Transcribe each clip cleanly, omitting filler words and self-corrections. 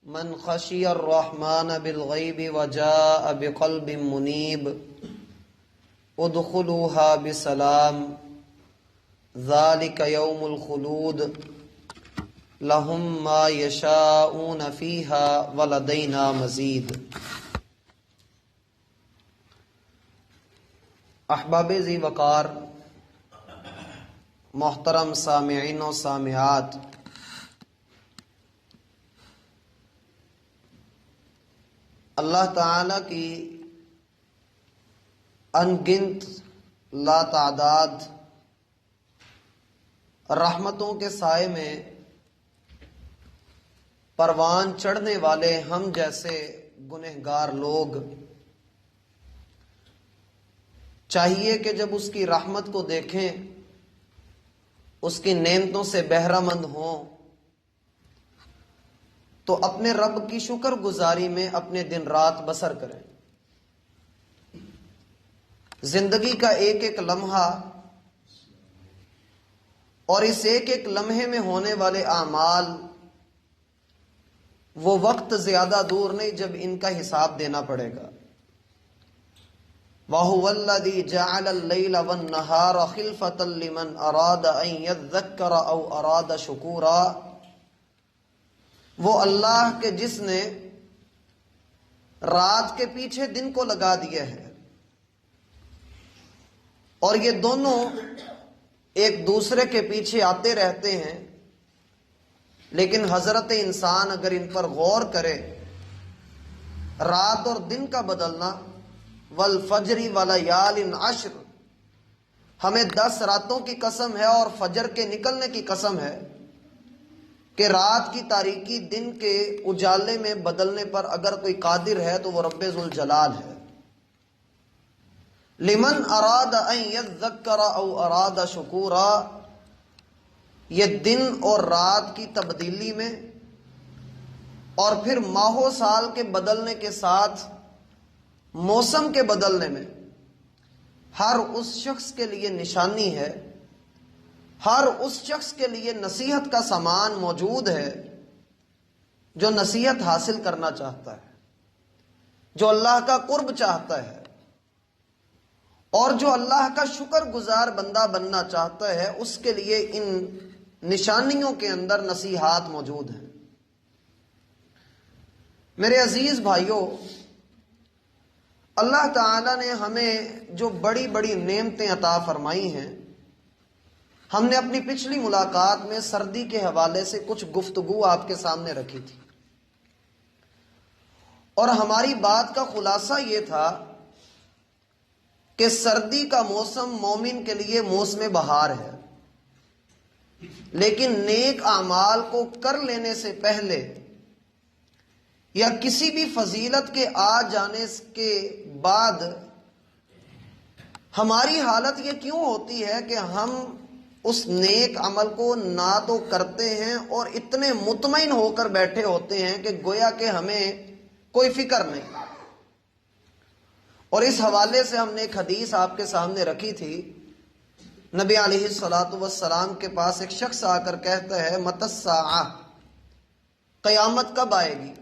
من خشی الرحمن بالغیب وجاء بقلب منیب ادخلوها بسلام ذلك یوم الخلود لهم ما یشاءون فیها ولدینا مزید۔ احباب ذی وقار، محترم سامعین و سامعات، اللہ تعالی کی انگنت لا تعداد رحمتوں کے سائے میں پروان چڑھنے والے ہم جیسے گنہگار لوگ چاہیے کہ جب اس کی رحمت کو دیکھیں، اس کی نعمتوں سے بہرہ مند ہوں، تو اپنے رب کی شکر گزاری میں اپنے دن رات بسر کریں۔ زندگی کا ایک ایک لمحہ اور اس ایک ایک لمحے میں ہونے والے اعمال، وہ وقت زیادہ دور نہیں جب ان کا حساب دینا پڑے گا۔ وَهُوَ الَّذِي جَعَلَ اللَّيْلَ وَالنَّهَارَ خِلْفَةً لِمَنْ أَرَادَ أَنْ يَذَّكَّرَ أَوْ أَرَادَ شُكُورًا، وہ اللہ کے جس نے رات کے پیچھے دن کو لگا دیا ہے، اور یہ دونوں ایک دوسرے کے پیچھے آتے رہتے ہیں، لیکن حضرت انسان اگر ان پر غور کرے، رات اور دن کا بدلنا، والفجر ولیال عشر، ہمیں 10 راتوں کی قسم ہے اور فجر کے نکلنے کی قسم ہے کہ رات کی تاریکی دن کے اجالے میں بدلنے پر اگر کوئی قادر ہے تو وہ رب ذوالجلال ہے۔ لمن اراد ان یذکر او اراد شکورا، یہ دن اور رات کی تبدیلی میں اور پھر ماہ و سال کے بدلنے کے ساتھ موسم کے بدلنے میں ہر اس شخص کے لیے نشانی ہے، ہر اس شخص کے لیے نصیحت کا سامان موجود ہے جو نصیحت حاصل کرنا چاہتا ہے، جو اللہ کا قرب چاہتا ہے، اور جو اللہ کا شکر گزار بندہ بننا چاہتا ہے، اس کے لیے ان نشانیوں کے اندر نصیحات موجود ہیں۔ میرے عزیز بھائیوں، اللہ تعالیٰ نے ہمیں جو بڑی بڑی نعمتیں عطا فرمائی ہیں، ہم نے اپنی پچھلی ملاقات میں سردی کے حوالے سے کچھ گفتگو آپ کے سامنے رکھی تھی، اور ہماری بات کا خلاصہ یہ تھا کہ سردی کا موسم مومن کے لیے موسم بہار ہے، لیکن نیک اعمال کو کر لینے سے پہلے یا کسی بھی فضیلت کے آ جانے کے بعد ہماری حالت یہ کیوں ہوتی ہے کہ ہم اس نیک عمل کو نہ تو کرتے ہیں اور اتنے مطمئن ہو کر بیٹھے ہوتے ہیں کہ گویا کہ ہمیں کوئی فکر نہیں۔ اور اس حوالے سے ہم نے ایک حدیث آپ کے سامنے رکھی تھی۔ نبی علیہ السلام کے پاس ایک شخص آ کر کہتا ہے، متی الساعہ، قیامت کب آئے گی؟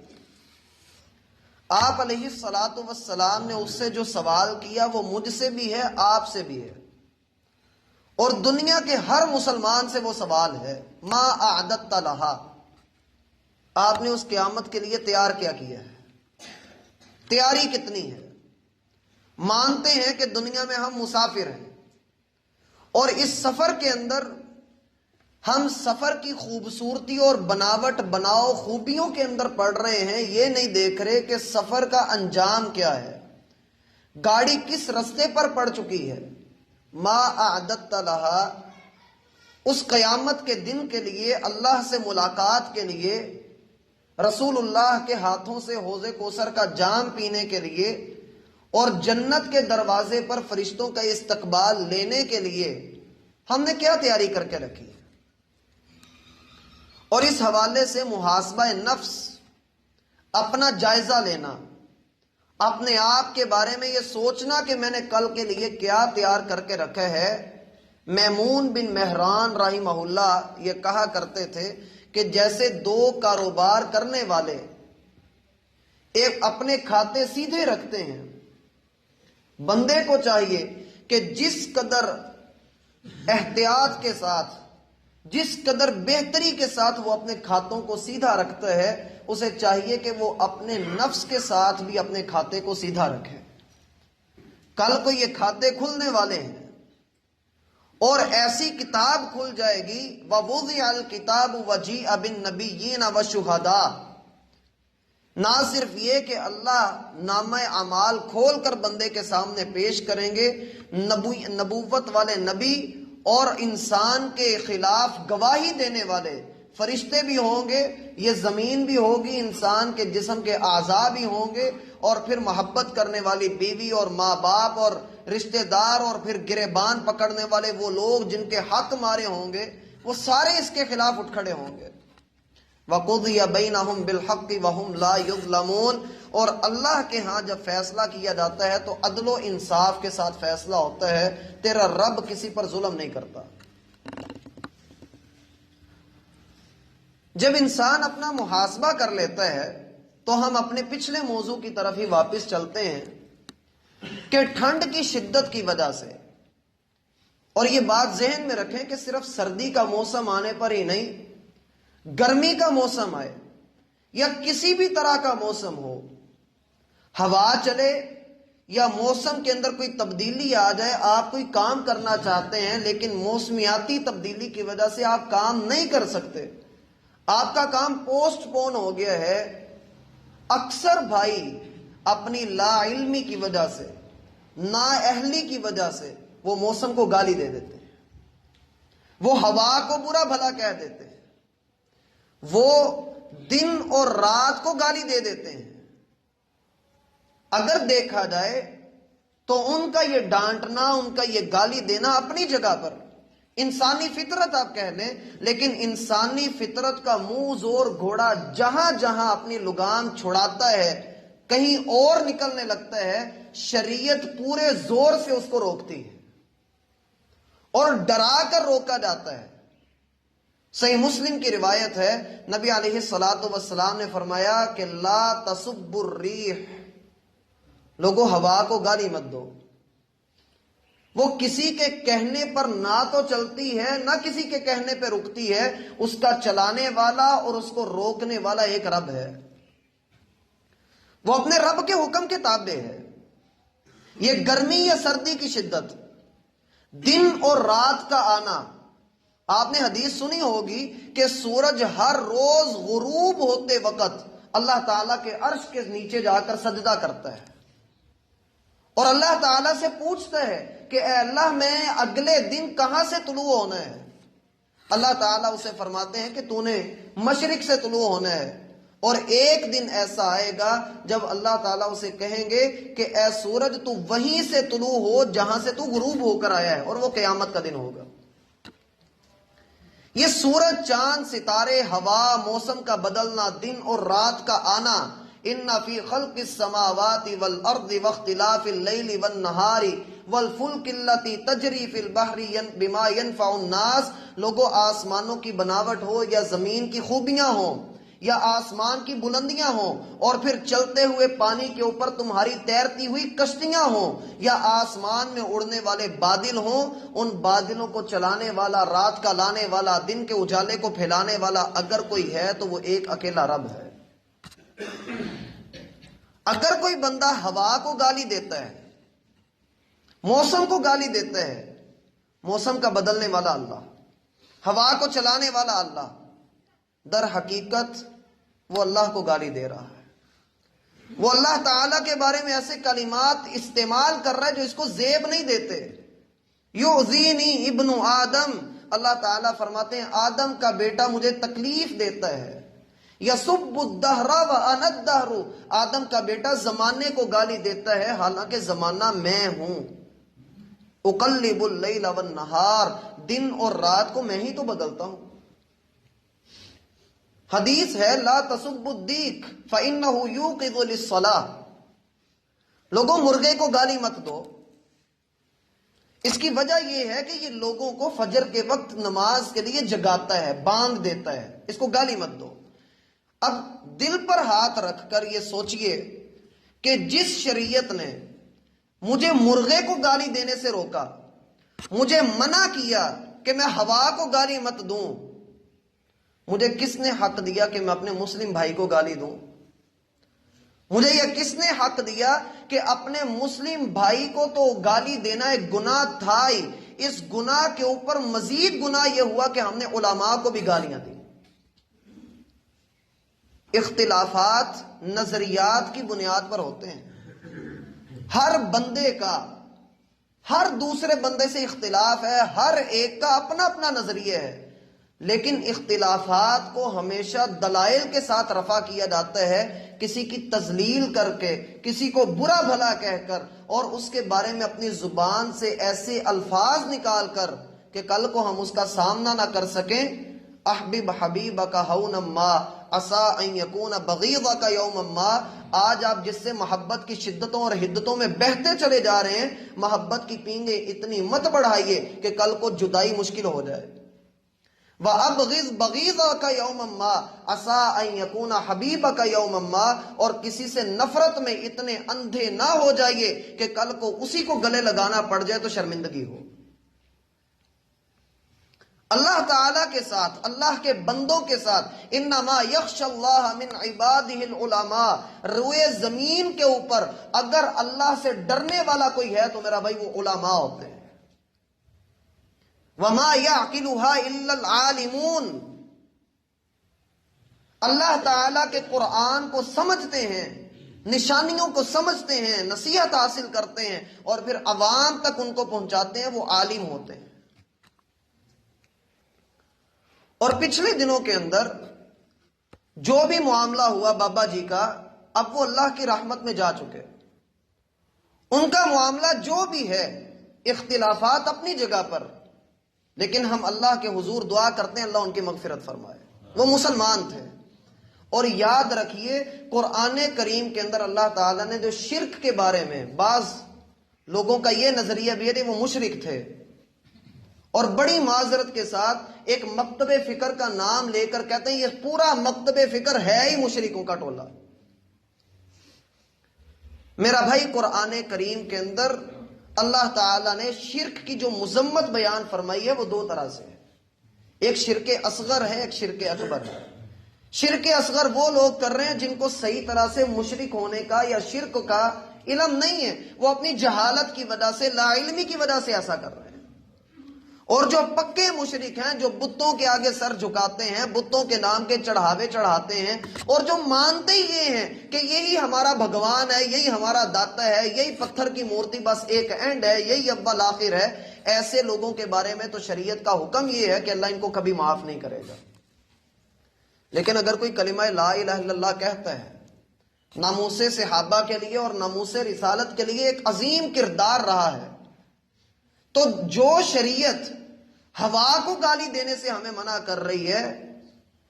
آپ علیہ السلام نے اس سے جو سوال کیا وہ مجھ سے بھی ہے، آپ سے بھی ہے، اور دنیا کے ہر مسلمان سے وہ سوال ہے، ما اعددت لہا، آپ نے اس قیامت کے لیے تیار کیا کیا ہے، تیاری کتنی ہے؟ مانتے ہیں کہ دنیا میں ہم مسافر ہیں، اور اس سفر کے اندر ہم سفر کی خوبصورتی اور بناوٹ بناؤ خوبیوں کے اندر پڑ رہے ہیں، یہ نہیں دیکھ رہے کہ سفر کا انجام کیا ہے، گاڑی کس رستے پر پڑ چکی ہے۔ ما اعددت لہا، اس قیامت کے دن کے لیے، اللہ سے ملاقات کے لیے، رسول اللہ کے ہاتھوں سے حوض کوثر کا جام پینے کے لیے، اور جنت کے دروازے پر فرشتوں کا استقبال لینے کے لیے ہم نے کیا تیاری کر کے رکھی ہے؟ اور اس حوالے سے محاسبہ نفس، اپنا جائزہ لینا، اپنے آپ کے بارے میں یہ سوچنا کہ میں نے کل کے لیے کیا تیار کر کے رکھا ہے۔ میمون بن مہران رحمہ اللہ یہ کہا کرتے تھے کہ جیسے دو کاروبار کرنے والے ایک اپنے کھاتے سیدھے رکھتے ہیں. بندے کو چاہیے کہ جس قدر احتیاط کے ساتھ، جس قدر بہتری کے ساتھ وہ اپنے کھاتوں کو سیدھا رکھتا ہے، اسے چاہیے کہ وہ اپنے نفس کے ساتھ بھی اپنے کھاتے کو سیدھا رکھے. کل کو یہ کھاتے کھلنے والے ہیں اور ایسی کتاب کھل جائے گی وَوُضِعَ الْكِتَابُ وَجِيءَ بِالنَّبِيِّينَ وَالشُّهَدَاءِ. نہ صرف یہ کہ اللہ نامہ اعمال کھول کر بندے کے سامنے پیش کریں گے، نبوت والے نبی اور انسان کے خلاف گواہی دینے والے فرشتے بھی ہوں گے، یہ زمین بھی ہوگی، انسان کے جسم کے اعضاء بھی ہوں گے، اور پھر محبت کرنے والی بیوی اور ماں باپ اور رشتہ دار، اور پھر گریبان پکڑنے والے وہ لوگ جن کے حق مارے ہوں گے، وہ سارے اس کے خلاف اٹھ کھڑے ہوں گے. وَقُضِيَ بَيْنَهُمْ بِالْحَقِّ وَهُمْ لَا يُظْلَمُونَ. اور اللہ کے ہاں جب فیصلہ کیا جاتا ہے تو عدل و انصاف کے ساتھ فیصلہ ہوتا ہے. تیرا رب کسی پر ظلم نہیں کرتا. جب انسان اپنا محاسبہ کر لیتا ہے تو ہم اپنے پچھلے موضوع کی طرف ہی واپس چلتے ہیں کہ ٹھنڈ کی شدت کی وجہ سے، اور یہ بات ذہن میں رکھیں کہ صرف سردی کا موسم آنے پر ہی نہیں، گرمی کا موسم آئے یا کسی بھی طرح کا موسم ہو، ہوا چلے یا موسم کے اندر کوئی تبدیلی آ جائے، آپ کوئی کام کرنا چاہتے ہیں لیکن موسمیاتی تبدیلی کی وجہ سے آپ کام نہیں کر سکتے، آپ کا کام پوسٹ پون ہو گیا ہے. اکثر بھائی اپنی لا علمی کی وجہ سے، نا اہلی کی وجہ سے وہ موسم کو گالی دے دیتے ہیں، وہ ہوا کو برا بھلا کہہ دیتے ہیں، وہ دن اور رات کو گالی دے دیتے ہیں. اگر دیکھا جائے تو ان کا یہ ڈانٹنا، ان کا یہ گالی دینا اپنی جگہ پر انسانی فطرت آپ کہہ لیں، لیکن انسانی فطرت کا منہ زور گھوڑا جہاں جہاں اپنی لگام چھڑاتا ہے کہیں اور نکلنے لگتا ہے، شریعت پورے زور سے اس کو روکتی ہے اور ڈرا کر روکا جاتا ہے. صحیح مسلم کی روایت ہے، نبی علیہ الصلوۃ والسلام نے فرمایا کہ لا تسبوا الریح، لوگوں ہوا کو گالی مت دو. وہ کسی کے کہنے پر نہ تو چلتی ہے نہ کسی کے کہنے پہ رکتی ہے، اس کا چلانے والا اور اس کو روکنے والا ایک رب ہے. وہ اپنے رب کے حکم کے تابع ہے. یہ گرمی یا سردی کی شدت، دن اور رات کا آنا، آپ نے حدیث سنی ہوگی کہ سورج ہر روز غروب ہوتے وقت اللہ تعالیٰ کے عرش کے نیچے جا کر سجدہ کرتا ہے اور اللہ تعالیٰ سے پوچھتا ہے کہ اے اللہ میں اگلے دن کہاں سے طلوع ہونا ہے. اللہ تعالیٰ اسے فرماتے ہیں کہ تو نے مشرق سے طلوع ہونا ہے. اور ایک دن ایسا آئے گا جب اللہ تعالیٰ اسے کہیں گے کہ اے سورج تو وہیں سے طلوع ہو جہاں سے تو غروب ہو کر آیا ہے، اور وہ قیامت کا دن ہوگا. یہ سورج، چاند، ستارے، ہوا، موسم کا بدلنا، دن اور رات کا آنا، ان فی خلق السماوات والارض واختلاف اللیل والنہار والفلک التی تجری فی البحر بما ينفع الناس. لوگوں آسمانوں کی بناوٹ ہو یا زمین کی خوبیاں ہوں یا آسمان کی بلندیاں ہوں اور پھر چلتے ہوئے پانی کے اوپر تمہاری تیرتی ہوئی کشتیاں ہوں یا آسمان میں اڑنے والے بادل ہوں، ان بادلوں کو چلانے والا، رات کا لانے والا، دن کے اجالے کو پھیلانے والا اگر کوئی ہے تو وہ ایک اکیلا رب ہے. اگر کوئی بندہ ہوا کو گالی دیتا ہے، موسم کو گالی دیتا ہے، موسم کا بدلنے والا اللہ، ہوا کو چلانے والا اللہ، در حقیقت وہ اللہ کو گالی دے رہا ہے. وہ اللہ تعالیٰ کے بارے میں ایسے کلمات استعمال کر رہا ہے جو اس کو زیب نہیں دیتے. یؤذینی ابن آدم، اللہ تعالیٰ فرماتے ہیں آدم کا بیٹا مجھے تکلیف دیتا ہے. یسب الدہر وانا الدہر، آدم کا بیٹا زمانے کو گالی دیتا ہے حالانکہ زمانہ میں ہوں. اقلب اللیل والنہار، دن اور رات کو میں ہی تو بدلتا ہوں. حدیث ہے لا تسب الدیک فإنہ یوقظ للصلاۃ، لوگوں مرغے کو گالی مت دو. اس کی وجہ یہ ہے کہ یہ لوگوں کو فجر کے وقت نماز کے لیے جگاتا ہے، بانگ دیتا ہے، اس کو گالی مت دو. اب دل پر ہاتھ رکھ کر یہ سوچئے کہ جس شریعت نے مجھے مرغے کو گالی دینے سے روکا، مجھے منع کیا کہ میں ہوا کو گالی مت دوں، مجھے کس نے حق دیا کہ میں اپنے مسلم بھائی کو گالی دوں؟ مجھے یہ کس نے حق دیا کہ اپنے مسلم بھائی کو تو گالی دینا ایک گناہ تھا ہی، اس گناہ کے اوپر مزید گناہ یہ ہوا کہ ہم نے علماء کو بھی گالیاں دی۔ اختلافات نظریات کی بنیاد پر ہوتے ہیں، ہر بندے کا ہر دوسرے بندے سے اختلاف ہے، ہر ایک کا اپنا اپنا نظریہ ہے، لیکن اختلافات کو ہمیشہ دلائل کے ساتھ رفع کیا جاتا ہے، کسی کی تذلیل کر کے، کسی کو برا بھلا کہہ کر، اور اس کے بارے میں اپنی زبان سے ایسے الفاظ نکال کر کہ کل کو ہم اس کا سامنا نہ کر سکیں۔ احبب حبیبک ہون ما عسى ان یکون بغیضک یوم ما، آج آپ جس سے محبت کی شدتوں اور حدتوں میں بہتے چلے جا رہے ہیں، محبت کی پینگیں اتنی مت بڑھائیے کہ کل کو جدائی مشکل ہو جائے۔ وَأَبْغِضْ بَغِيضَكَ يَوْمًا مَّا عَسَىٰ أَن يَكُونَ حَبِيبَكَ يَوْمًا مَّا، اور کسی سے نفرت میں اتنے اندھے نہ ہو جائیے کہ کل کو اسی کو گلے لگانا پڑ جائے تو شرمندگی ہو۔ اللہ تعالیٰ کے ساتھ، اللہ کے بندوں کے ساتھ، انما یخشی اللہ من عبادہ العلماء، روئے زمین کے اوپر اگر اللہ سے ڈرنے والا کوئی ہے تو میرا بھائی وہ علماء ہوتے ہیں۔ وما يعقلها الا العالمون، اللہ تعالیٰ کے قرآن کو سمجھتے ہیں، نشانیوں کو سمجھتے ہیں، نصیحت حاصل کرتے ہیں اور پھر عوام تک ان کو پہنچاتے ہیں، وہ عالم ہوتے ہیں۔ اور پچھلے دنوں کے اندر جو بھی معاملہ ہوا بابا جی کا، اب وہ اللہ کی رحمت میں جا چکے، ان کا معاملہ جو بھی ہے، اختلافات اپنی جگہ پر، لیکن ہم اللہ کے حضور دعا کرتے ہیں اللہ ان کی مغفرت فرمائے، وہ مسلمان تھے۔ اور یاد رکھیے قرآن کریم کے اندر اللہ تعالیٰ نے جو شرک کے بارے میں، بعض لوگوں کا یہ نظریہ بھی ہے کہ وہ مشرک تھے، اور بڑی معذرت کے ساتھ ایک مکتب فکر کا نام لے کر کہتے ہیں یہ پورا مکتب فکر ہے ہی مشرکوں کا ٹولہ۔ میرا بھائی قرآن کریم کے اندر اللہ تعالیٰ نے شرک کی جو مذمت بیان فرمائی ہے وہ دو طرح سے ہے، ایک شرک اصغر ہے، ایک شرک اکبر ہے۔ شرک اصغر وہ لوگ کر رہے ہیں جن کو صحیح طرح سے مشرک ہونے کا یا شرک کا علم نہیں ہے، وہ اپنی جہالت کی وجہ سے، لا علمی کی وجہ سے ایسا کر رہے ہیں۔ اور جو پکے مشرک ہیں، جو بتوں کے آگے سر جھکاتے ہیں، بتوں کے نام کے چڑھاوے چڑھاتے ہیں، اور جو مانتے ہی یہ ہیں کہ یہی ہمارا بھگوان ہے، یہی ہمارا داتا ہے، یہی پتھر کی مورتی بس ایک اینڈ ہے، یہی اول آخر ہے، ایسے لوگوں کے بارے میں تو شریعت کا حکم یہ ہے کہ اللہ ان کو کبھی معاف نہیں کرے گا۔ لیکن اگر کوئی کلمہ لا الہ الا اللہ کہتا ہے، ناموس صحابہ کے لیے اور ناموس رسالت کے لیے ایک عظیم کردار رہا ہے، تو جو شریعت ہوا کو گالی دینے سے ہمیں منع کر رہی ہے،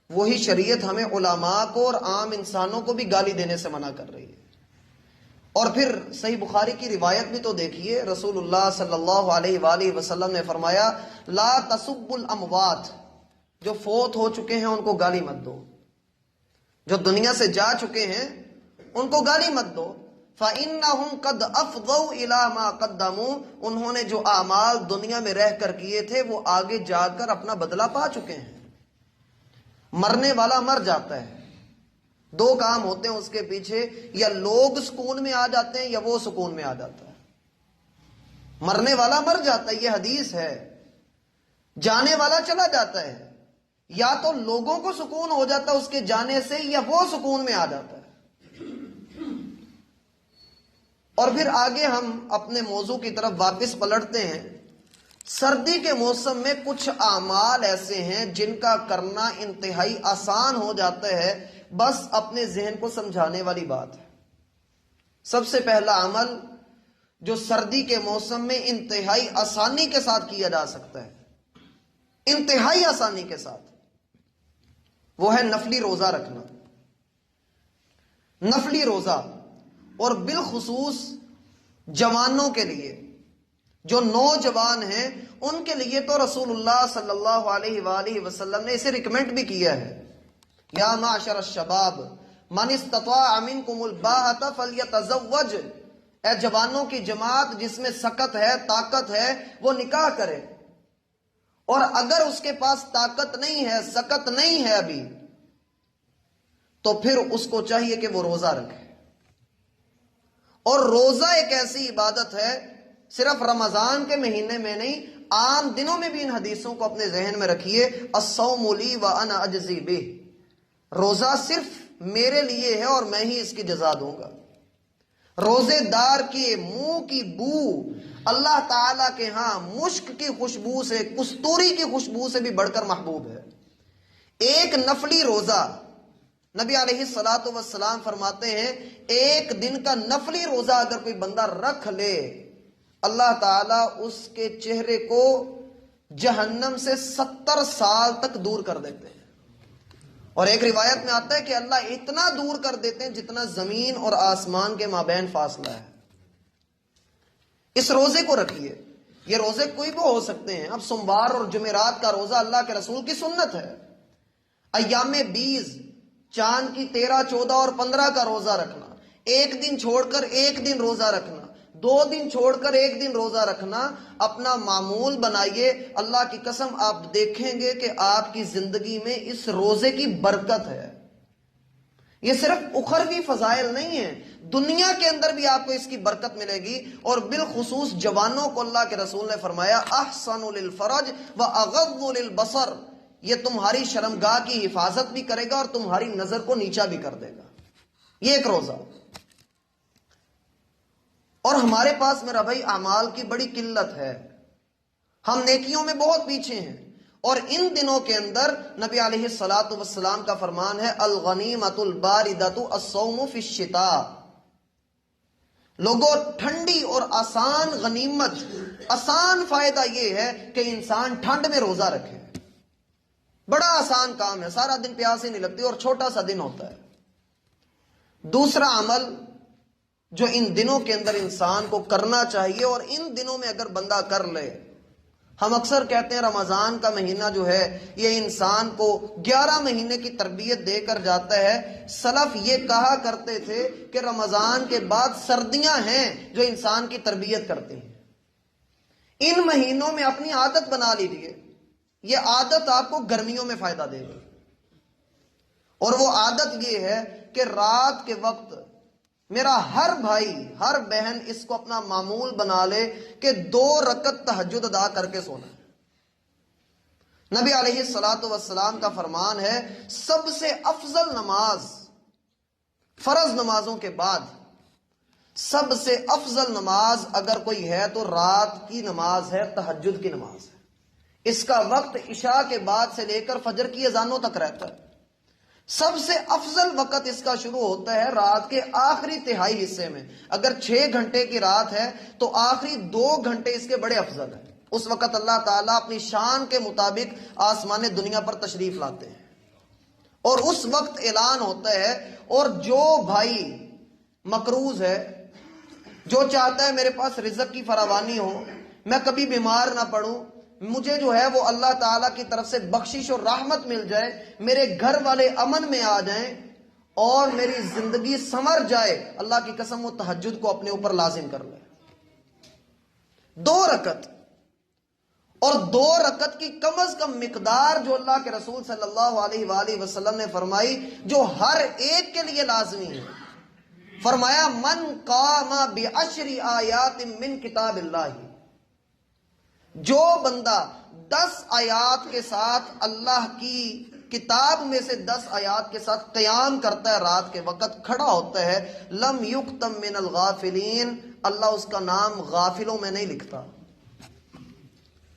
وہی شریعت ہمیں علماء کو اور عام انسانوں کو بھی گالی دینے سے منع کر رہی ہے۔ اور پھر صحیح بخاری کی روایت بھی تو دیکھیے، رسول اللہ صلی اللہ علیہ وآلہ وسلم نے فرمایا لا تسبوا الاموات، جو فوت ہو چکے ہیں ان کو گالی مت دو، جو دنیا سے جا چکے ہیں ان کو گالی مت دو، فَإِنَّهُمْ قَدْ أَفْضَوْا إِلَىٰ مَا قَدَّمُوا، انہوں نے جو اعمال دنیا میں رہ کر کیے تھے وہ آگے جا کر اپنا بدلہ پا چکے ہیں۔ مرنے والا مر جاتا ہے، دو کام ہوتے ہیں اس کے پیچھے، یا لوگ سکون میں آ جاتے ہیں یا وہ سکون میں آ جاتا ہے۔ مرنے والا مر جاتا ہے، یہ حدیث ہے، جانے والا چلا جاتا ہے، یا تو لوگوں کو سکون ہو جاتا ہے اس کے جانے سے یا وہ سکون میں آ جاتا ہے۔ اور پھر آگے ہم اپنے موضوع کی طرف واپس پلٹتے ہیں۔ سردی کے موسم میں کچھ اعمال ایسے ہیں جن کا کرنا انتہائی آسان ہو جاتا ہے، بس اپنے ذہن کو سمجھانے والی بات ہے۔ سب سے پہلا عمل جو سردی کے موسم میں انتہائی آسانی کے ساتھ کیا جا سکتا ہے، انتہائی آسانی کے ساتھ، وہ ہے نفلی روزہ رکھنا۔ نفلی روزہ، اور بالخصوص جوانوں کے لیے، جو نوجوان ہیں ان کے لیے تو رسول اللہ صلی اللہ علیہ وآلہ وسلم نے اسے ریکمینڈ بھی کیا ہے یا معشر الشباب من استطاع منکم الباءۃ فلیتزوج، اے جوانوں کی جماعت جس میں سکت ہے، طاقت ہے، وہ نکاح کرے، اور اگر اس کے پاس طاقت نہیں ہے، سکت نہیں ہے ابھی، تو پھر اس کو چاہیے کہ وہ روزہ رکھے۔ اور روزہ ایک ایسی عبادت ہے، صرف رمضان کے مہینے میں نہیں، عام دنوں میں بھی ان حدیثوں کو اپنے ذہن میں رکھیے۔ الصوم لی وانا اجزی بہ، روزہ صرف میرے لیے ہے اور میں ہی اس کی جزا دوں گا۔ روزے دار کے منہ کی بو اللہ تعالیٰ کے ہاں مشک کی خوشبو سے، کستوری کی خوشبو سے بھی بڑھ کر محبوب ہے۔ ایک نفلی روزہ، نبی علیہ الصلوۃ والسلام فرماتے ہیں ایک دن کا نفلی روزہ اگر کوئی بندہ رکھ لے، اللہ تعالیٰ اس کے چہرے کو جہنم سے 70 سال تک دور کر دیتے ہیں۔ اور ایک روایت میں آتا ہے کہ اللہ اتنا دور کر دیتے ہیں جتنا زمین اور آسمان کے مابین فاصلہ ہے۔ اس روزے کو رکھیے۔ یہ روزے کوئی بھی ہو سکتے ہیں۔ اب سوموار اور جمعرات کا روزہ اللہ کے رسول کی سنت ہے۔ ایام 20، چاند کی 13، 14 اور 15 کا روزہ رکھنا، ایک دن چھوڑ کر ایک دن روزہ رکھنا، 2 دن چھوڑ کر ایک دن روزہ رکھنا اپنا معمول بنائیے۔ اللہ کی قسم آپ دیکھیں گے کہ آپ کی زندگی میں اس روزے کی برکت ہے۔ یہ صرف اخروی فضائل نہیں ہیں، دنیا کے اندر بھی آپ کو اس کی برکت ملے گی۔ اور بالخصوص جوانوں کو اللہ کے رسول نے فرمایا احسن للفرج واغض للبصر، یہ تمہاری شرمگاہ کی حفاظت بھی کرے گا اور تمہاری نظر کو نیچا بھی کر دے گا۔ یہ ایک روزہ۔ اور ہمارے پاس میرا بھائی اعمال کی بڑی قلت ہے، ہم نیکیوں میں بہت پیچھے ہیں۔ اور ان دنوں کے اندر نبی علیہ الصلوۃ والسلام کا فرمان ہے الغنیمۃ الباردۃ الصوم فی الشتاء، لوگوں ٹھنڈی اور آسان غنیمت، آسان فائدہ یہ ہے کہ انسان ٹھنڈ میں روزہ رکھے۔ بڑا آسان کام ہے، سارا دن پیاس ہی نہیں لگتی اور چھوٹا سا دن ہوتا ہے۔ دوسرا عمل جو ان دنوں کے اندر انسان کو کرنا چاہیے، اور ان دنوں میں اگر بندہ کر لے، ہم اکثر کہتے ہیں رمضان کا مہینہ جو ہے یہ انسان کو 11 مہینے کی تربیت دے کر جاتا ہے۔ سلف یہ کہا کرتے تھے کہ رمضان کے بعد سردیاں ہیں جو انسان کی تربیت کرتی ہیں۔ ان مہینوں میں اپنی عادت بنا لیجیے، یہ عادت آپ کو گرمیوں میں فائدہ دے گی۔ اور وہ عادت یہ ہے کہ رات کے وقت میرا ہر بھائی ہر بہن اس کو اپنا معمول بنا لے کہ 2 رکعت تہجد ادا کر کے سونا ہے۔ نبی علیہ الصلوۃ والسلام کا فرمان ہے سب سے افضل نماز فرض نمازوں کے بعد سب سے افضل نماز اگر کوئی ہے تو رات کی نماز ہے، تہجد کی نماز ہے۔ اس کا وقت عشاء کے بعد سے لے کر فجر کی اذانوں تک رہتا ہے۔ سب سے افضل وقت اس کا شروع ہوتا ہے رات کے آخری تہائی حصے میں۔ اگر 6 گھنٹے کی رات ہے تو آخری 2 گھنٹے اس کے بڑے افضل ہیں۔ اس وقت اللہ تعالیٰ اپنی شان کے مطابق آسمان دنیا پر تشریف لاتے ہیں، اور اس وقت اعلان ہوتا ہے۔ اور جو بھائی مقروض ہے، جو چاہتا ہے میرے پاس رزق کی فراوانی ہو، میں کبھی بیمار نہ پڑوں، مجھے جو ہے وہ اللہ تعالیٰ کی طرف سے بخشش اور رحمت مل جائے، میرے گھر والے امن میں آ جائیں اور میری زندگی سنور جائے، اللہ کی قسم وہ تہجد کو اپنے اوپر لازم کر لے۔ 2 رکعت، اور 2 رکعت کی کم از کم مقدار جو اللہ کے رسول صلی اللہ علیہ وآلہ وسلم نے فرمائی، جو ہر ایک کے لیے لازمی ہے۔ فرمایا من قام بعشر آیات من کتاب اللہ، جو بندہ 10 آیات کے ساتھ اللہ کی کتاب میں سے 10 آیات کے ساتھ قیام کرتا ہے، رات کے وقت کھڑا ہوتا ہے، لم یکتم من الغافلین، اللہ اس کا نام غافلوں میں نہیں لکھتا،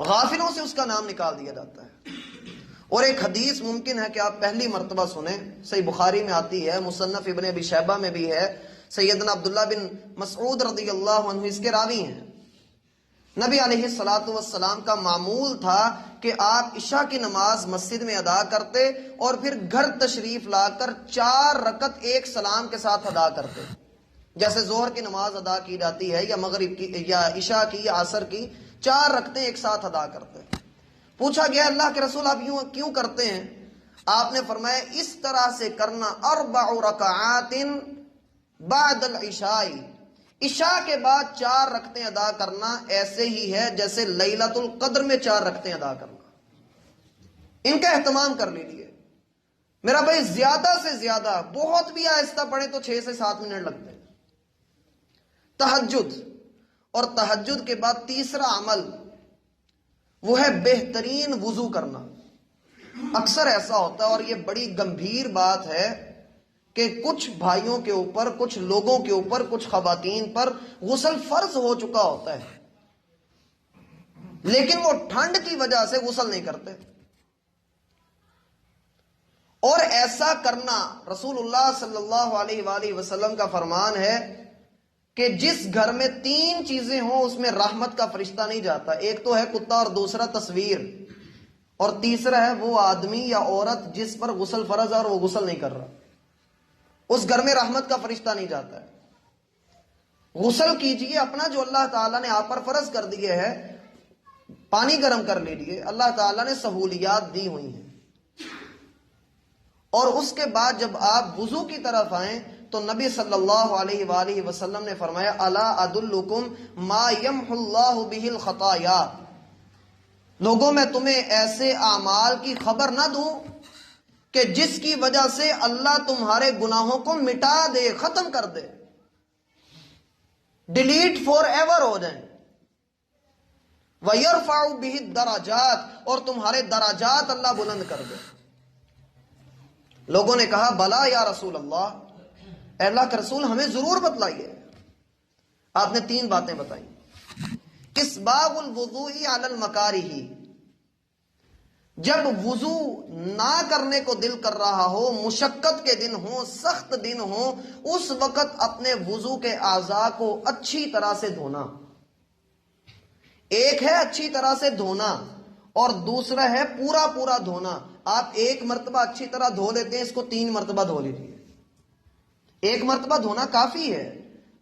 غافلوں سے اس کا نام نکال دیا جاتا ہے۔ اور ایک حدیث ممکن ہے کہ آپ پہلی مرتبہ سنیں، صحیح بخاری میں آتی ہے، مصنف ابن ابی شیبہ میں بھی ہے، سیدنا عبداللہ بن مسعود رضی اللہ عنہ اس کے راوی ہیں۔ نبی علیہ الصلوۃ والسلام کا معمول تھا کہ آپ عشاء کی نماز مسجد میں ادا کرتے اور پھر گھر تشریف لا کر 4 رکعت ایک سلام کے ساتھ ادا کرتے، جیسے ظہر کی نماز ادا کی جاتی ہے یا مغرب کی یا عشاء کی یا عصر کی، 4 رکعتیں ایک ساتھ ادا کرتے۔ پوچھا گیا اللہ کے رسول آپ یوں کیوں کرتے ہیں؟ آپ نے فرمایا اس طرح سے کرنا 4 رکعات بعد العشاء، عشاء کے بعد 4 رکعتیں ادا کرنا ایسے ہی ہے جیسے لیلۃ القدر میں 4 رکعتیں ادا کرنا۔ ان کا اہتمام کر لیجیے میرا بھائی، زیادہ سے زیادہ، بہت بھی آہستہ پڑھے تو 6 سے 7 منٹ لگتے ہیں۔ تہجد، اور تہجد کے بعد تیسرا عمل وہ ہے بہترین وضو کرنا۔ اکثر ایسا ہوتا ہے، اور یہ بڑی گمبھیر بات ہے، کہ کچھ بھائیوں کے اوپر، کچھ لوگوں کے اوپر، کچھ خواتین پر غسل فرض ہو چکا ہوتا ہے، لیکن وہ ٹھنڈ کی وجہ سے غسل نہیں کرتے۔ اور ایسا کرنا، رسول اللہ صلی اللہ علیہ وآلہ وسلم کا فرمان ہے کہ جس گھر میں 3 چیزیں ہوں اس میں رحمت کا فرشتہ نہیں جاتا۔ ایک تو ہے کتا، اور دوسرا تصویر، اور تیسرا ہے وہ آدمی یا عورت جس پر غسل فرض ہے اور وہ غسل نہیں کر رہا، اس گھر میں رحمت کا فرشتہ نہیں جاتا ہے۔ غسل کیجئے اپنا جو اللہ تعالیٰ نے آپ پر فرض کر دیے ہے، پانی گرم کر لیجئے، اللہ تعالیٰ نے سہولیات دی ہوئی ہیں۔ اور اس کے بعد جب آپ وضو کی طرف آئیں تو نبی صلی اللہ علیہ وآلہ وسلم نے فرمایا الا ادلکم ما یمحو اللہ بہ الخطایا، لوگوں میں تمہیں ایسے اعمال کی خبر نہ دوں کہ جس کی وجہ سے اللہ تمہارے گناہوں کو مٹا دے، ختم کر دے، ڈیلیٹ فار ایور ہو جائیں۔ وَيَرْفَعُ بِهِ الدَّرَجَاتِ، اور تمہارے درجات اللہ بلند کر دے۔ لوگوں نے کہا بلا یا رسول اللہ، اے اللہ کے رسول ہمیں ضرور بتلائیے۔ آپ نے 3 باتیں بتائیں۔ اسباغ الوضوء علی المکارہ، جب وضو نہ کرنے کو دل کر رہا ہو، مشقت کے دن ہو، سخت دن ہو، اس وقت اپنے وضو کے اعضاء کو اچھی طرح سے دھونا۔ ایک ہے اچھی طرح سے دھونا، اور دوسرا ہے پورا پورا دھونا۔ آپ 1 مرتبہ اچھی طرح دھو لیتے ہیں، اس کو 3 مرتبہ دھو لیجیے۔ 1 مرتبہ دھونا کافی ہے،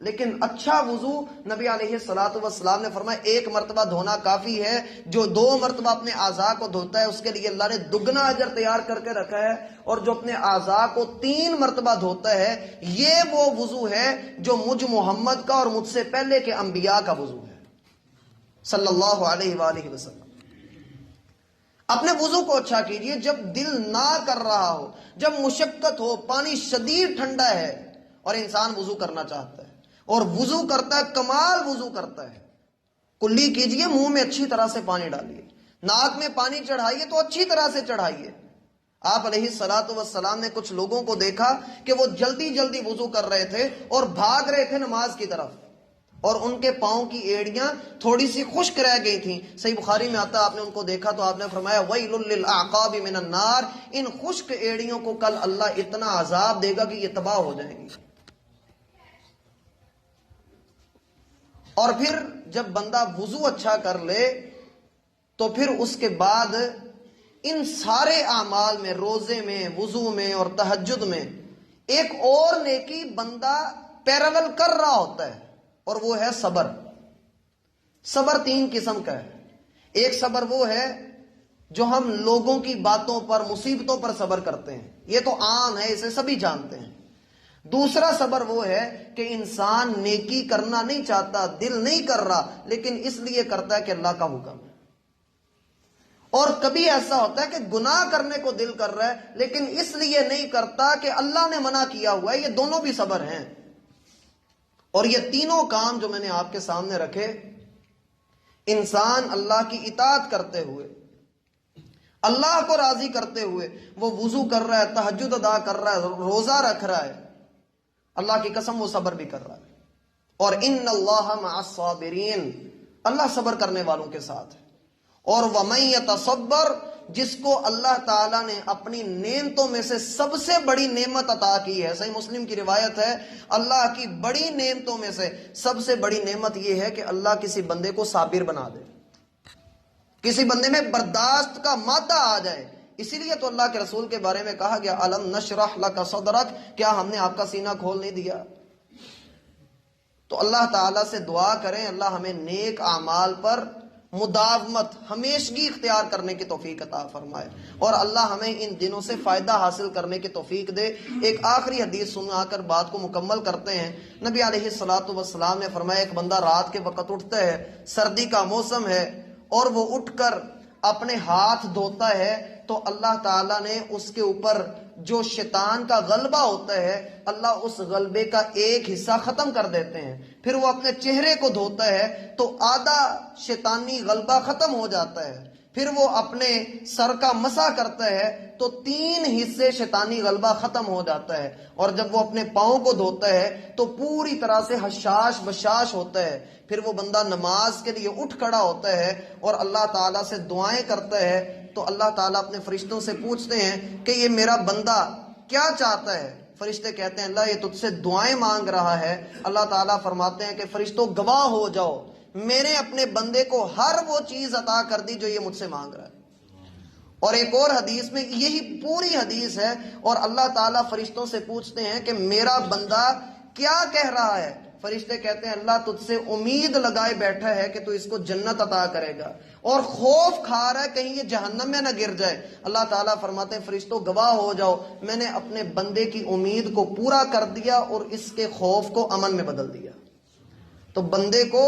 لیکن اچھا وضو نبی علیہ الصلوۃ والسلام نے فرمایا 1 مرتبہ دھونا کافی ہے۔ جو 2 مرتبہ اپنے اعضاء کو دھوتا ہے اس کے لیے اللہ نے دگنا اجر تیار کر کے رکھا ہے، اور جو اپنے اعضاء کو 3 مرتبہ دھوتا ہے، یہ وہ وضو ہے جو مجھ محمد کا اور مجھ سے پہلے کے انبیاء کا وضو ہے صلی اللہ علیہ وآلہ وسلم۔ اپنے وضو کو اچھا کیجئے جب دل نہ کر رہا ہو، جب مشقت ہو، پانی شدید ٹھنڈا ہے اور انسان وضو کرنا چاہتا ہے، اور وضو کرتا ہے، کمال وضو کرتا ہے، کلی کیجئے، منہ میں اچھی طرح سے پانی ڈالیے، ناک میں پانی چڑھائیے تو اچھی طرح سے چڑھائیے۔ آپ علیہ الصلوۃ والسلام نے کچھ لوگوں کو دیکھا کہ وہ جلدی جلدی وضو کر رہے تھے اور بھاگ رہے تھے نماز کی طرف، اور ان کے پاؤں کی ایڑیاں تھوڑی سی خشک رہ گئی تھیں۔ صحیح بخاری میں آتا، آپ نے ان کو دیکھا تو آپ نے فرمایا وَيْلٌ لِّلْأَعْقَابِ مِنَ النَّارِ، ان خشک ایڑیوں کو کل اللہ اتنا عذاب دے گا کہ یہ تباہ ہو جائیں گی۔ اور پھر جب بندہ وضو اچھا کر لے تو پھر اس کے بعد ان سارے اعمال میں، روزے میں، وضو میں اور تہجد میں، ایک اور نیکی بندہ پیرالل کر رہا ہوتا ہے، اور وہ ہے صبر۔ صبر 3 قسم کا ہے۔ ایک صبر وہ ہے جو ہم لوگوں کی باتوں پر، مصیبتوں پر صبر کرتے ہیں، یہ تو عام ہے، اسے سبھی جانتے ہیں۔ دوسرا صبر وہ ہے کہ انسان نیکی کرنا نہیں چاہتا، دل نہیں کر رہا، لیکن اس لیے کرتا ہے کہ اللہ کا حکم ہے۔ اور کبھی ایسا ہوتا ہے کہ گناہ کرنے کو دل کر رہا ہے، لیکن اس لیے نہیں کرتا کہ اللہ نے منع کیا ہوا ہے۔ یہ دونوں بھی صبر ہیں۔ اور یہ تینوں کام جو میں نے آپ کے سامنے رکھے، انسان اللہ کی اطاعت کرتے ہوئے، اللہ کو راضی کرتے ہوئے، وہ وضو کر رہا ہے، تہجد ادا کر رہا ہے، روزہ رکھ رہا ہے، اللہ کی قسم وہ صبر بھی کر رہا ہے۔ اور ان اللہ مع الصابرین، اللہ صبر کرنے والوں کے ساتھ ہے۔ اور وَمَن يَتَصَبَّرْ، جس کو اللہ تعالیٰ نے اپنی نعمتوں میں سے سب سے بڑی نعمت عطا کی ہے، صحیح مسلم کی روایت ہے، اللہ کی بڑی نعمتوں میں سے سب سے بڑی نعمت یہ ہے کہ اللہ کسی بندے کو صابر بنا دے، کسی بندے میں برداشت کا مادہ آ جائے۔ اسی لیے تو اللہ کے رسول کے بارے میں کہا گیا الم نشرح لک صدرک، کیا ہم نے آپ کا سینہ کھول نہیں دیا؟ تو اللہ تعالیٰ سے دعا کریں اللہ ہمیں نیک اعمال پر مداومت، ہمیشگی اختیار کرنے کی توفیق عطا فرمائے، اور اللہ ہمیں ان دنوں سے فائدہ حاصل کرنے کی توفیق دے۔ ایک آخری حدیث سنا کر بات کو مکمل کرتے ہیں۔ نبی علیہ الصلوۃ والسلام نے فرمایا ایک بندہ رات کے وقت اٹھتا ہے، سردی کا موسم ہے، اور وہ اٹھ کر اپنے ہاتھ دھوتا ہے تو اللہ تعالیٰ نے اس کے اوپر جو شیطان کا غلبہ ہوتا ہے، اللہ اس غلبے کا ایک حصہ ختم کر دیتے ہیں۔ پھر وہ اپنے چہرے کو دھوتا ہے تو آدھا شیطانی غلبہ ختم ہو جاتا ہے۔ پھر وہ اپنے سر کا مسح کرتا ہے تو 3 حصے شیطانی غلبہ ختم ہو جاتا ہے، اور جب وہ اپنے پاؤں کو دھوتا ہے تو پوری طرح سے حشاش بشاش ہوتا ہے۔ پھر وہ بندہ نماز کے لیے اٹھ کھڑا ہوتا ہے اور اللہ تعالیٰ سے دعائیں کرتا ہے، تو اللہ تعالیٰ اپنے فرشتوں سے پوچھتے ہیں کہ یہ میرا بندہ کیا چاہتا ہے؟ فرشتے کہتے ہیں اللہ یہ تجھ سے دعائیں مانگ رہا ہے۔ اللہ تعالیٰ فرماتے ہیں کہ فرشتوں گواہ ہو جاؤ، میں نے اپنے بندے کو ہر وہ چیز عطا کر دی جو یہ مجھ سے مانگ رہا ہے۔ اور ایک اور حدیث میں یہی پوری حدیث ہے، اور اللہ تعالیٰ فرشتوں سے پوچھتے ہیں کہ میرا بندہ کیا کہہ رہا ہے؟ فرشتے کہتے ہیں اللہ تجھ سے امید لگائے بیٹھا ہے کہ تو اس کو جنت عطا کرے گا، اور خوف کھا رہا ہے کہیں یہ جہنم میں نہ گر جائے۔ اللہ تعالیٰ فرماتے ہیں فرشتوں گواہ ہو جاؤ، میں نے اپنے بندے کی امید کو پورا کر دیا اور اس کے خوف کو امن میں بدل دیا۔ تو بندے کو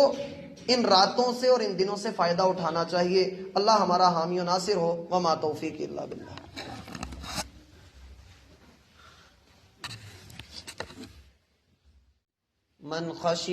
ان راتوں سے اور ان دنوں سے فائدہ اٹھانا چاہیے۔ اللہ ہمارا حامی و ناصر ہو، وما توفیق الا باللہ۔ من خشی